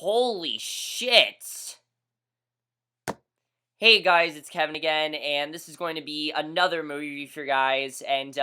Holy shit! Hey guys, it's Kevin again, and this is going to be another movie review for you guys, and,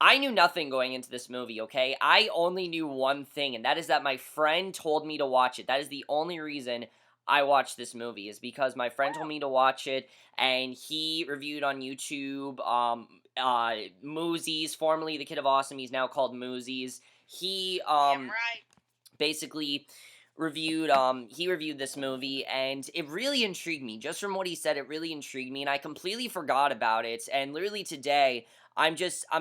I knew nothing going into this movie, okay? I only knew one thing, and that is that my friend told me to watch it. That is the only reason I watched this movie, is because my friend told me to watch it, and he reviewed on YouTube, Moosies, formerly The Kid of Awesome, he's now called Moosies. He, Damn right. basically he reviewed this movie, and it really intrigued me. Just from what he said, it really intrigued me, and I completely forgot about it. And literally today, I'm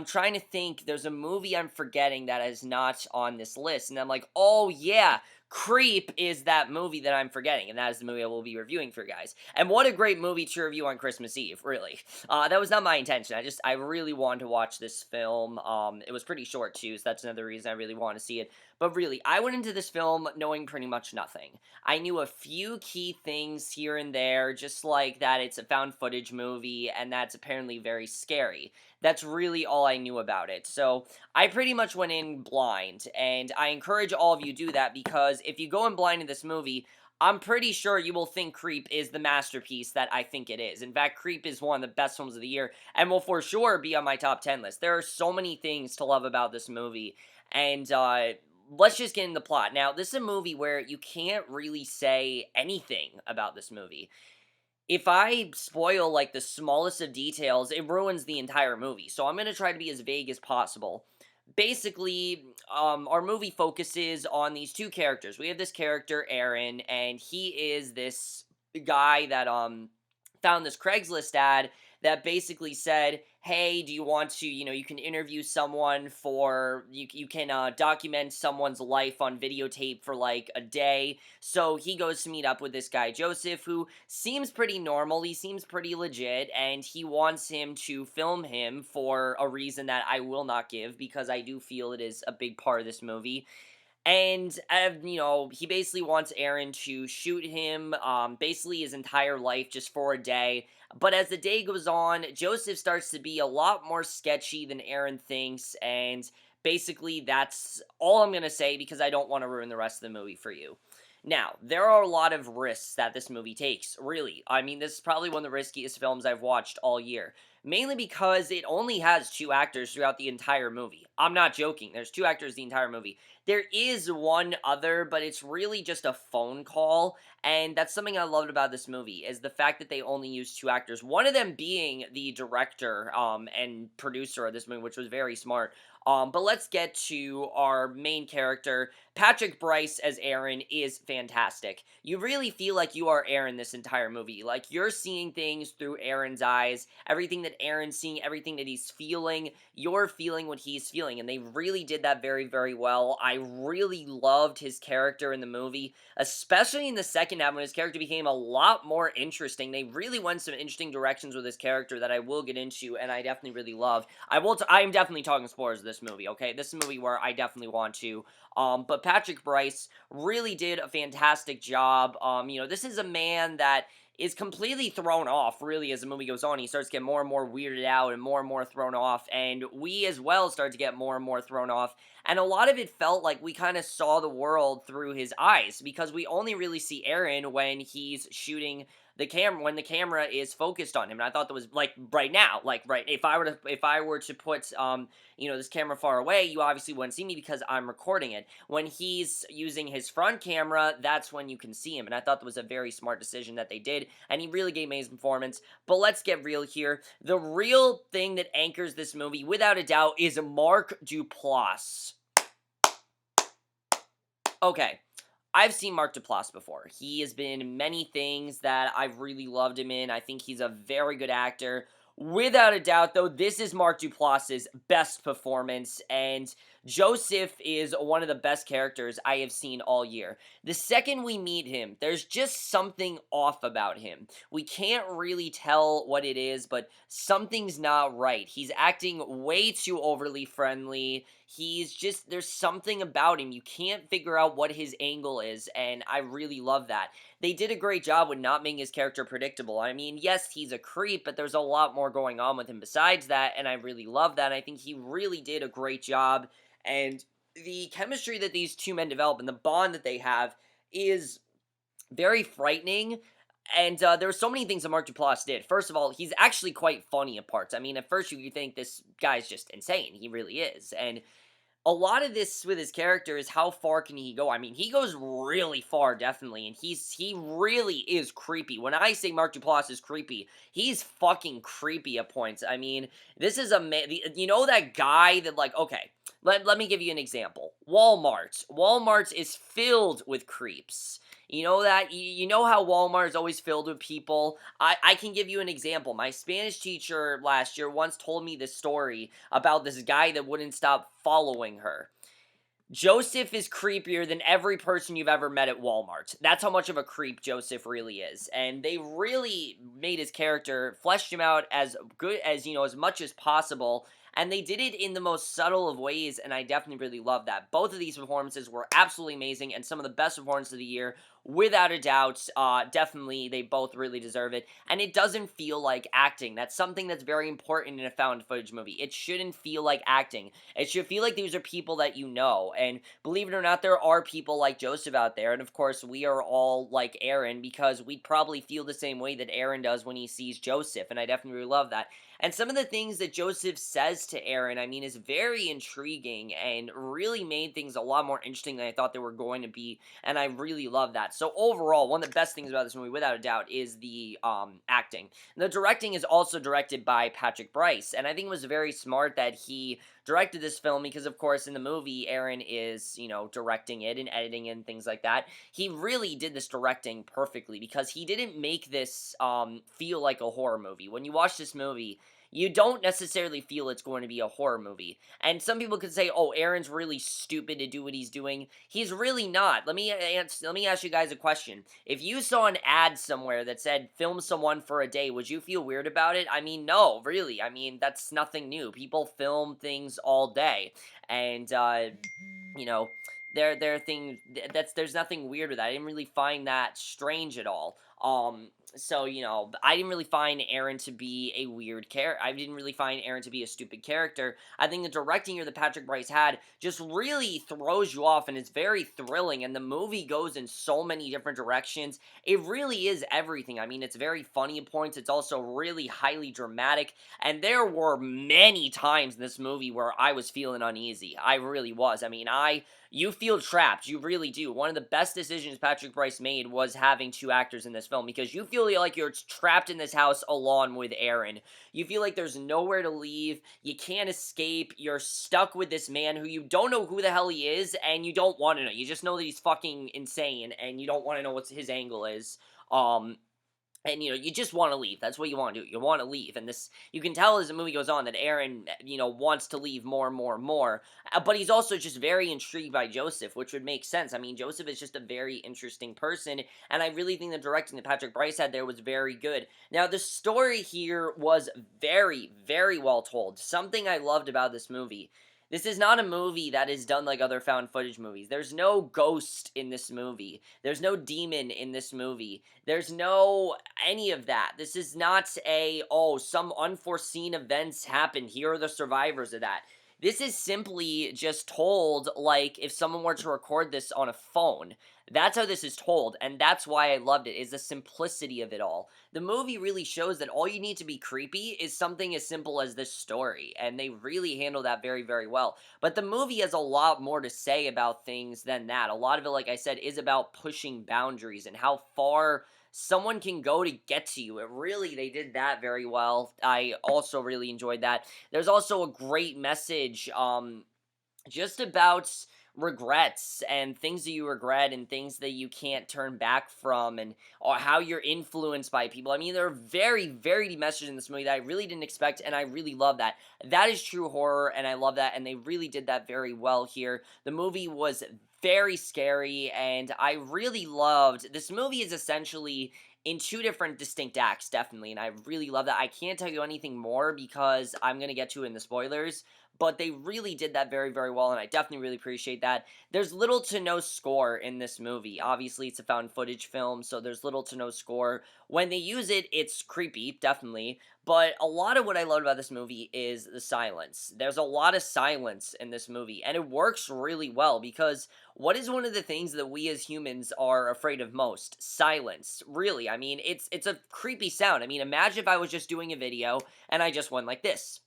trying to think. There's a movie I'm forgetting that is not on this list, and I'm like, oh yeah, Creep is that movie that I'm forgetting, and that is the movie I will be reviewing for you guys. And what a great movie to review on Christmas Eve, really. That was not my intention. I really wanted to watch this film. It was pretty short too, so that's another reason I really want to see it. But really, I went into this film knowing pretty much nothing. I knew a few key things here and there, just like that it's a found footage movie, and that's apparently very scary. That's really all I knew about it. So, I pretty much went in blind, and I encourage all of you to do that, because if you go in blind in this movie, I'm pretty sure you will think Creep is the masterpiece that I think it is. In fact, Creep is one of the best films of the year, and will for sure be on my top 10 list. There are so many things to love about this movie, and, let's just get into the plot. Now, this is a movie where you can't really say anything about this movie. If I spoil, like, the smallest of details, it ruins the entire movie, so I'm gonna try to be as vague as possible. Basically, our movie focuses on these two characters. We have this character, Aaron, and he is this guy that, found this Craigslist ad that basically said, hey, do you want to, you can interview someone for, you can document someone's life on videotape for like a day. So he goes to meet up with this guy, Joseph, who seems pretty normal. He seems pretty legit, and he wants him to film him for a reason that I will not give, because I do feel it is a big part of this movie. And, he basically wants Aaron to shoot him, basically his entire life just for a day. But as the day goes on, Joseph starts to be a lot more sketchy than Aaron thinks, and basically that's all I'm gonna say, because I don't want to ruin the rest of the movie for you. Now, there are a lot of risks that this movie takes, really. I mean, this is probably one of the riskiest films I've watched all year. Mainly because it only has two actors throughout the entire movie. I'm not joking, there's two actors the entire movie. There is one other, but it's really just a phone call, and that's something I loved about this movie, is the fact that they only used two actors. One of them being the director, and producer of this movie, which was very smart. But let's get to our main character. Patrick Bryce as Aaron is fantastic. You really feel like you are Aaron this entire movie. Like, you're seeing things through Aaron's eyes. Everything that Aaron's seeing, everything that he's feeling, you're feeling what he's feeling, and they really did that very, very well. I really loved his character in the movie, especially in the second half when his character became a lot more interesting. They really went some interesting directions with his character that I will get into, and I definitely really love. I am definitely talking spoilers of this movie, okay? This is a movie where I definitely want to. But Patrick Bryce really did a fantastic job. This is a man that is completely thrown off, really, as the movie goes on. He starts to get more and more weirded out and more thrown off, and we as well start to get more and more thrown off. And a lot of it felt like we kind of saw the world through his eyes, because we only really see Aaron when he's shooting the camera, when the camera is focused on him. And I thought that was like right now, like right, if I were to put this camera far away, you obviously wouldn't see me because I'm recording it. When he's using his front camera, that's when you can see him, and I thought that was a very smart decision that they did, and he really gave amazing performance. But let's get real here. The real thing that anchors this movie, without a doubt, is Mark Duplass. Okay, I've seen Mark Duplass before. He has been in many things that I've really loved him in. I think he's a very good actor. Without a doubt, though, this is Mark Duplass's best performance, and Joseph is one of the best characters I have seen all year. The second we meet him, there's just something off about him. We can't really tell what it is, but something's not right. He's acting way too overly friendly. There's something about him. You can't figure out what his angle is, and I really love that. They did a great job with not making his character predictable. I mean, yes, he's a creep, but there's a lot more going on with him besides that, and I really love that. I think he really did a great job, and the chemistry that these two men develop and the bond that they have is very frightening. And there were so many things that Mark Duplass did. First of all, he's actually quite funny at parts. I mean, at first you think this guy's just insane. He really is. And a lot of this with his character is how far can he go? I mean, he goes really far, definitely, and he really is creepy. When I say Mark Duplass is creepy, he's fucking creepy at points. I mean, this is a man. You know that guy that like, okay, let me give you an example. Walmart. Walmart is filled with creeps. You know that you know how Walmart is always filled with people. I can give you an example. My Spanish teacher last year once told me this story about this guy that wouldn't stop following her. Joseph is creepier than every person you've ever met at Walmart. That's how much of a creep Joseph really is. And they really made his character, fleshed him out as good as, as much as possible. And they did it in the most subtle of ways, and I definitely really love that. Both of these performances were absolutely amazing, and some of the best performances of the year, without a doubt. Definitely, they both really deserve it. And it doesn't feel like acting. That's something that's very important in a found footage movie. It shouldn't feel like acting. It should feel like these are people that you know. And believe it or not, there are people like Joseph out there. And of course, we are all like Aaron, because we'd probably feel the same way that Aaron does when he sees Joseph. And I definitely really love that. And some of the things that Joseph says to Aaron, I mean, is very intriguing and really made things a lot more interesting than I thought they were going to be. And I really love that. So overall, one of the best things about this movie, without a doubt, is the acting. The directing is also directed by Patrick Bryce. And I think it was very smart that he directed this film because, of course, in the movie, Aaron is, directing it and editing it and things like that. He really did this directing perfectly because he didn't make this feel like a horror movie. When you watch this movie, you don't necessarily feel it's going to be a horror movie. And some people could say, "Oh, Aaron's really stupid to do what he's doing." He's really not. Let me ask you guys a question. If you saw an ad somewhere that said "film someone for a day," would you feel weird about it? I mean, no, really. I mean, that's nothing new. People film things all day, and you know, there are things there's nothing weird with that. I didn't really find that strange at all. So, I didn't really find Aaron to be a weird character. I didn't really find Aaron to be a stupid character. I think the directing here that Patrick Bryce had just really throws you off, and it's very thrilling, and the movie goes in so many different directions. It really is everything. I mean, it's very funny at points. It's also really highly dramatic, and there were many times in this movie where I was feeling uneasy. I really was. I mean, you feel trapped. You really do. One of the best decisions Patrick Bryce made was having two actors in this film, because you feel like you're trapped in this house alone with Aaron. You feel like there's nowhere to leave. You can't escape. You're stuck with this man who you don't know who the hell he is, and you don't want to know. You just know that he's fucking insane, and you don't want to know what his angle is. And, you just want to leave. That's what you want to do. You want to leave. And this, you can tell as the movie goes on that Aaron, wants to leave more and more and more. But he's also just very intrigued by Joseph, which would make sense. I mean, Joseph is just a very interesting person. And I really think the directing that Patrick Bryce had there was very good. Now, the story here was very, very well told. Something I loved about this movie. This is not a movie that is done like other found footage movies. There's no ghost in this movie. There's no demon in this movie. There's no any of that. This is not some unforeseen events happened. Here are the survivors of that. This is simply just told like if someone were to record this on a phone. That's how this is told, and that's why I loved it, is the simplicity of it all. The movie really shows that all you need to be creepy is something as simple as this story, and they really handle that very, very well. But the movie has a lot more to say about things than that. A lot of it, like I said, is about pushing boundaries and how far someone can go to get to you. They did that very well. I also really enjoyed that. There's also a great message, just about regrets and things that you regret and things that you can't turn back from, and or how you're influenced by people. I mean, there are very, very deep messages in this movie that I really didn't expect, and I really love that. That is true horror, and I love that, and they really did that very well here. The movie was very scary, and I really loved this movie is essentially in two different distinct acts, definitely, and I really love that. I can't tell you anything more because I'm gonna get to it in the spoilers, but they really did that very, very well, and I definitely really appreciate that. There's little to no score in this movie. Obviously, it's a found footage film, so there's little to no score. When they use it, it's creepy, definitely, but a lot of what I loved about this movie is the silence. There's a lot of silence in this movie, and it works really well because what is one of the things that we as humans are afraid of most? Silence. Really. I mean, it's a creepy sound. I mean, imagine if I was just doing a video and I just went like this.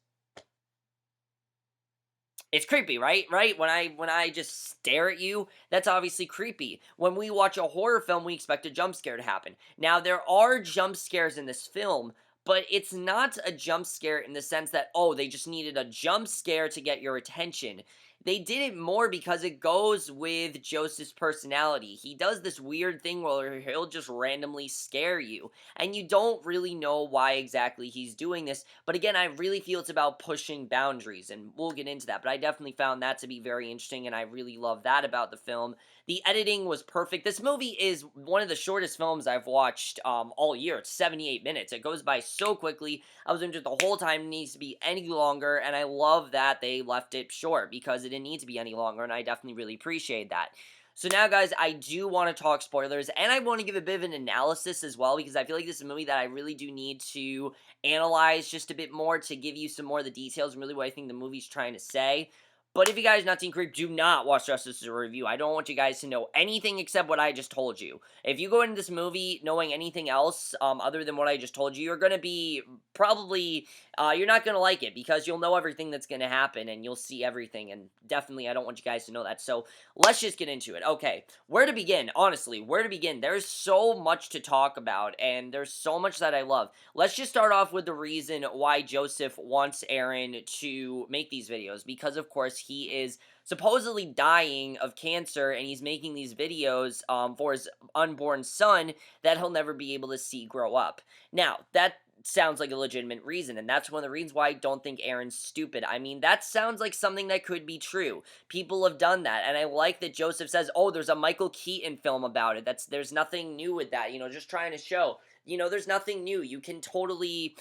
It's creepy, right? Right? When I just stare at you, that's obviously creepy. When we watch a horror film, we expect a jump scare to happen. Now, there are jump scares in this film, but it's not a jump scare in the sense that, oh, they just needed a jump scare to get your attention. They did it more because it goes with Joseph's personality. He does this weird thing where he'll just randomly scare you, and you don't really know why exactly he's doing this. But again, I really feel it's about pushing boundaries, and we'll get into that. But I definitely found that to be very interesting, and I really love that about the film. The editing was perfect. This movie is one of the shortest films I've watched all year. It's 78 minutes. It goes by so quickly. I was into it the whole time. It needs to be any longer, and I love that they left it short because it didn't need to be any longer, and I definitely really appreciate that. So now, guys, I do want to talk spoilers, and I want to give a bit of an analysis as well, because I feel like this is a movie that I really do need to analyze just a bit more to give you some more of the details and really what I think the movie's trying to say. But if you guys not seen Creep, do not watch the rest of this review. I don't want you guys to know anything except what I just told you. If you go into this movie knowing anything else other than what I just told you, you're going to be probably, you're not going to like it because you'll know everything that's going to happen and you'll see everything. And definitely, I don't want you guys to know that. So let's just get into it. Okay, where to begin? Honestly, where to begin? There's so much to talk about and there's so much that I love. Let's just start off with the reason why Joseph wants Aaron to make these videos, because of course he is supposedly dying of cancer and he's making these videos for his unborn son that he'll never be able to see grow up. Now, that sounds like a legitimate reason, and that's one of the reasons why I don't think Aaron's stupid. I mean, that sounds like something that could be true. People have done that, and I like that Joseph says, oh, there's a Michael Keaton film about it. There's nothing new with that, just trying to show, there's nothing new. You can totally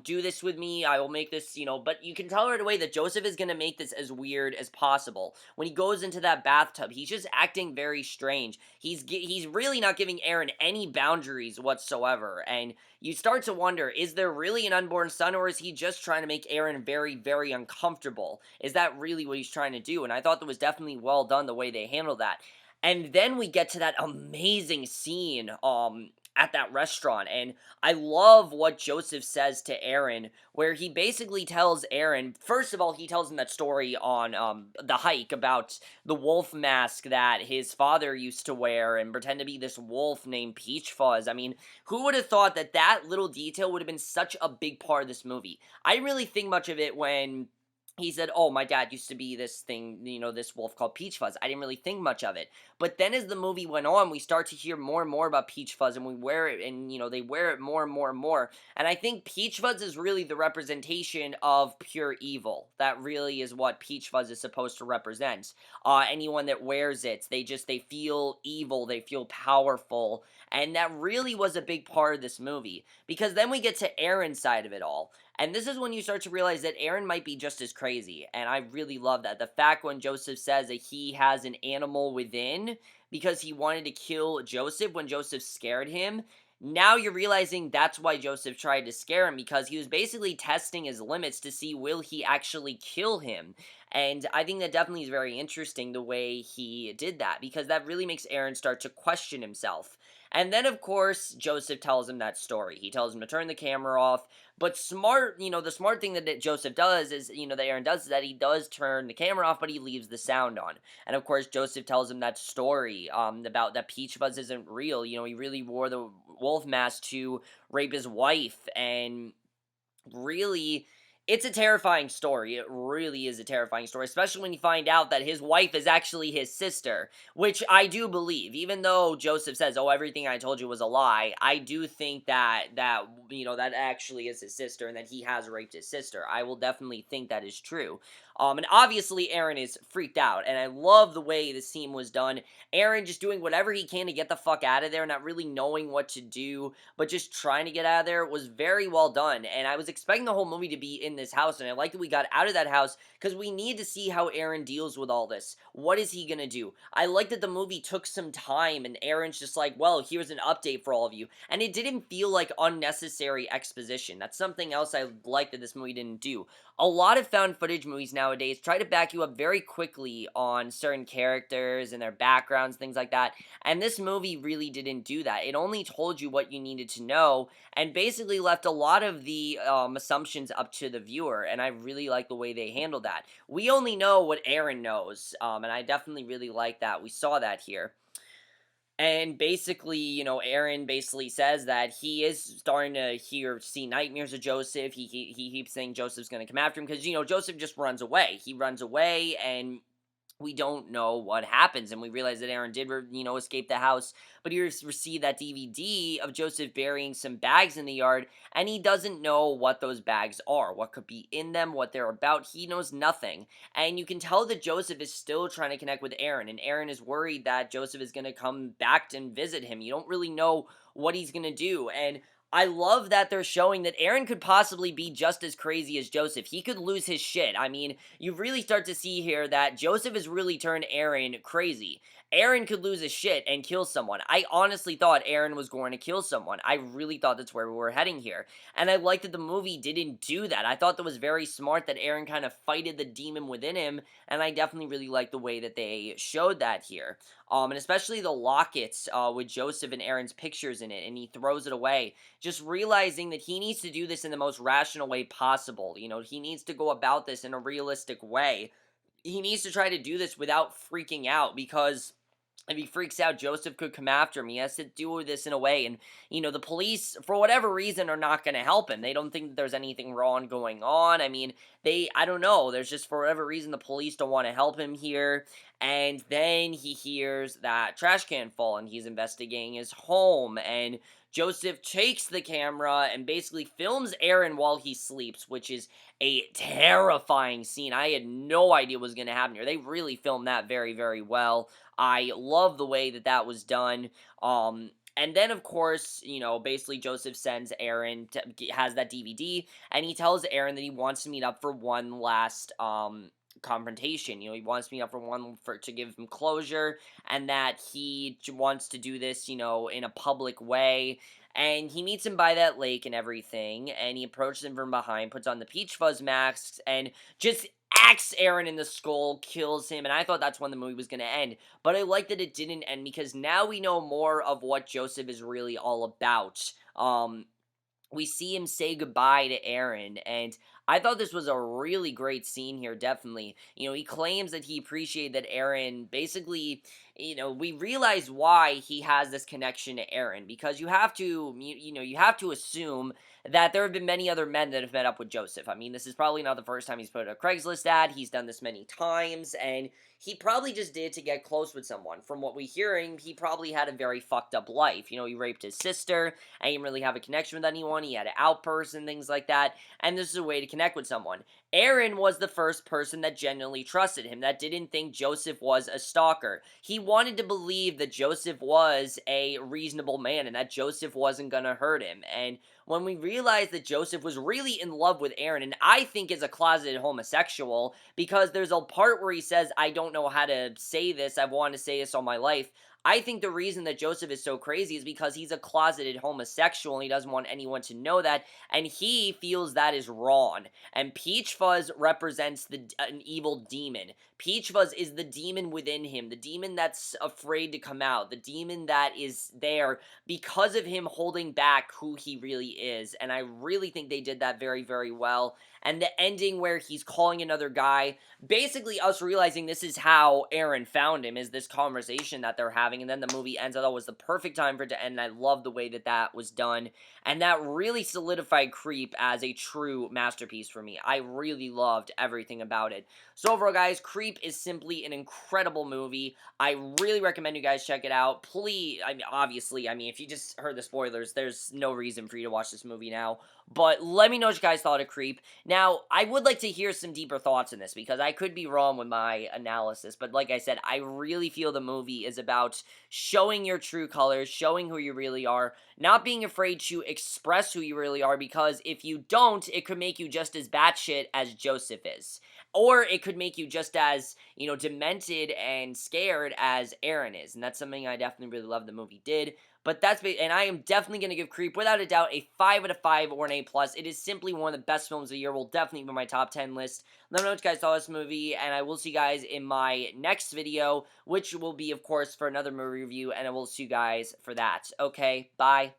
do this with me. I will make this, but you can tell right away that Joseph is going to make this as weird as possible. When he goes into that bathtub, he's just acting very strange. He's really not giving Aaron any boundaries whatsoever, and you start to wonder, is there really an unborn son, or is he just trying to make Aaron very, very uncomfortable? Is that really what he's trying to do? And I thought that was definitely well done, the way they handled that. And then we get to that amazing scene, at that restaurant, and I love what Joseph says to Aaron, where he basically tells Aaron, first of all, he tells him that story on, the hike about the wolf mask that his father used to wear and pretend to be this wolf named Peach Fuzz. I mean, who would have thought that that little detail would have been such a big part of this movie? I didn't really think much of it when he said, oh, my dad used to be this thing, this wolf called Peach Fuzz. I didn't really think much of it. But then as the movie went on, we start to hear more and more about Peach Fuzz, and we wear it, and, they wear it more and more and more. And I think Peach Fuzz is really the representation of pure evil. That really is what Peach Fuzz is supposed to represent. Anyone that wears it, they feel evil, they feel powerful, and that really was a big part of this movie. Because then we get to Aaron's side of it all. And this is when you start to realize that Aaron might be just as crazy, and I really love that. The fact when Joseph says that he has an animal within because he wanted to kill Joseph when Joseph scared him, now you're realizing that's why Joseph tried to scare him, because he was basically testing his limits to see will he actually kill him. And I think that definitely is very interesting the way he did that, because that really makes Aaron start to question himself. And then, of course, Joseph tells him that story. He tells him to turn the camera off. But the smart thing that Joseph does is, that Aaron does, is that he does turn the camera off, but he leaves the sound on. And, of course, Joseph tells him that story about that Peach Fuzz isn't real. He really wore the wolf mask to rape his wife, and really, it's a terrifying story. It really is a terrifying story, especially when you find out that his wife is actually his sister, which I do believe. Even though Joseph says, oh, everything I told you was a lie, I do think that that actually is his sister and that he has raped his sister. I will definitely think that is true. And obviously Aaron is freaked out, and I love the way the scene was done. Aaron just doing whatever he can to get the fuck out of there, not really knowing what to do, but just trying to get out of there, was very well done. And I was expecting the whole movie to be in this house, and I like that we got out of that house because we need to see how Aaron deals with all this. What is he gonna do? I like that the movie took some time, and Aaron's just like, well, here's an update for all of you. And it didn't feel like unnecessary exposition. That's something else I like that this movie didn't do. A lot of found footage movies nowadays try to back you up very quickly on certain characters and their backgrounds, things like that. And this movie really didn't do that. It only told you what you needed to know and basically left a lot of the assumptions up to the viewer. And I really like the way they handled that. We only know what Aaron knows, and I definitely really like that. We saw that here. And basically, Aaron basically says that he is starting to see nightmares of Joseph. He keeps saying Joseph's going to come after him because, Joseph just runs away. He runs away, and we don't know what happens, and we realize that Aaron did, escape the house, but he received that DVD of Joseph burying some bags in the yard, and he doesn't know what those bags are, what could be in them, what they're about. He knows nothing, and you can tell that Joseph is still trying to connect with Aaron, and Aaron is worried that Joseph is going to come back and visit him. You don't really know what he's going to do, and I love that they're showing that Aaron could possibly be just as crazy as Joseph. He could lose his shit. I mean, you really start to see here that Joseph has really turned Aaron crazy. Aaron could lose his shit and kill someone. I honestly thought Aaron was going to kill someone. I really thought that's where we were heading here. And I liked that the movie didn't do that. I thought that was very smart that Aaron kind of fighted the demon within him, and I definitely really liked the way that they showed that here. And especially the lockets with Joseph and Aaron's pictures in it, and he throws it away. Just realizing that he needs to do this in the most rational way possible. He needs to go about this in a realistic way. He needs to try to do this without freaking out, because if he freaks out, Joseph could come after him. He has to do this in a way, and, the police, for whatever reason, are not going to help him. They don't think that there's anything wrong going on. I mean, I don't know, there's just, for whatever reason, the police don't want to help him here, and then he hears that trash can fall, and he's investigating his home, and Joseph takes the camera and basically films Aaron while he sleeps, which is a terrifying scene. I had no idea what was going to happen here. They really filmed that very, very well. I love the way that that was done. And then, of course, basically Joseph sends Aaron, has that DVD, and he tells Aaron that he wants to meet up for one last, confrontation. He wants to meet up to give him closure, and that he wants to do this, in a public way. And he meets him by that lake and everything, and he approaches him from behind, puts on the peach fuzz masks, and just axes Aaron in the skull, kills him, and I thought that's when the movie was going to end. But I like that it didn't end, because now we know more of what Joseph is really all about. We see him say goodbye to Aaron, and I thought this was a really great scene here, definitely. He claims that he appreciated that Aaron, basically, we realize why he has this connection to Aaron, because you have to, you have to assume that there have been many other men that have met up with Joseph. I mean, this is probably not the first time he's put a Craigslist ad. He's done this many times, and he probably just did to get close with someone. From what we're hearing, he probably had a very fucked up life. He raped his sister, and he didn't really have a connection with anyone. He had outbursts and things like that, and this is a way to connect with someone. Aaron was the first person that genuinely trusted him, that didn't think Joseph was a stalker. He wanted to believe that Joseph was a reasonable man, and that Joseph wasn't gonna hurt him. And when we realized that Joseph was really in love with Aaron, and I think is a closeted homosexual, because there's a part where he says, I don't know how to say this, I've wanted to say this all my life. I think the reason that Joseph is so crazy is because he's a closeted homosexual, and he doesn't want anyone to know that, and he feels that is wrong. And Peach Fuzz represents an evil demon. Peach Fuzz is the demon within him, the demon that's afraid to come out, the demon that is there because of him holding back who he really is, and I really think they did that very, very well. And the ending where he's calling another guy, basically us realizing this is how Aaron found him, is this conversation that they're having having, and then the movie ends. I thought it was the perfect time for it to end, and I love the way that that was done, and that really solidified Creep as a true masterpiece for me. I really loved everything about it. So overall, guys, Creep is simply an incredible movie. I really recommend you guys check it out. Please, I mean, obviously, I mean, if you just heard the spoilers, there's no reason for you to watch this movie now. But let me know what you guys thought of Creep. Now, I would like to hear some deeper thoughts in this, because I could be wrong with my analysis. But like I said, I really feel the movie is about showing your true colors, showing who you really are, not being afraid to express who you really are, because if you don't, it could make you just as batshit as Joseph is. Or it could make you just as, you know, demented and scared as Aaron is. And that's something I definitely really love the movie did. But and I am definitely going to give Creep, without a doubt, a 5 out of 5 or an A+. It is simply one of the best films of the year. Will definitely be on my top 10 list. Let me know what you guys thought of this movie, and I will see you guys in my next video, which will be, of course, for another movie review, and I will see you guys for that. Okay, bye.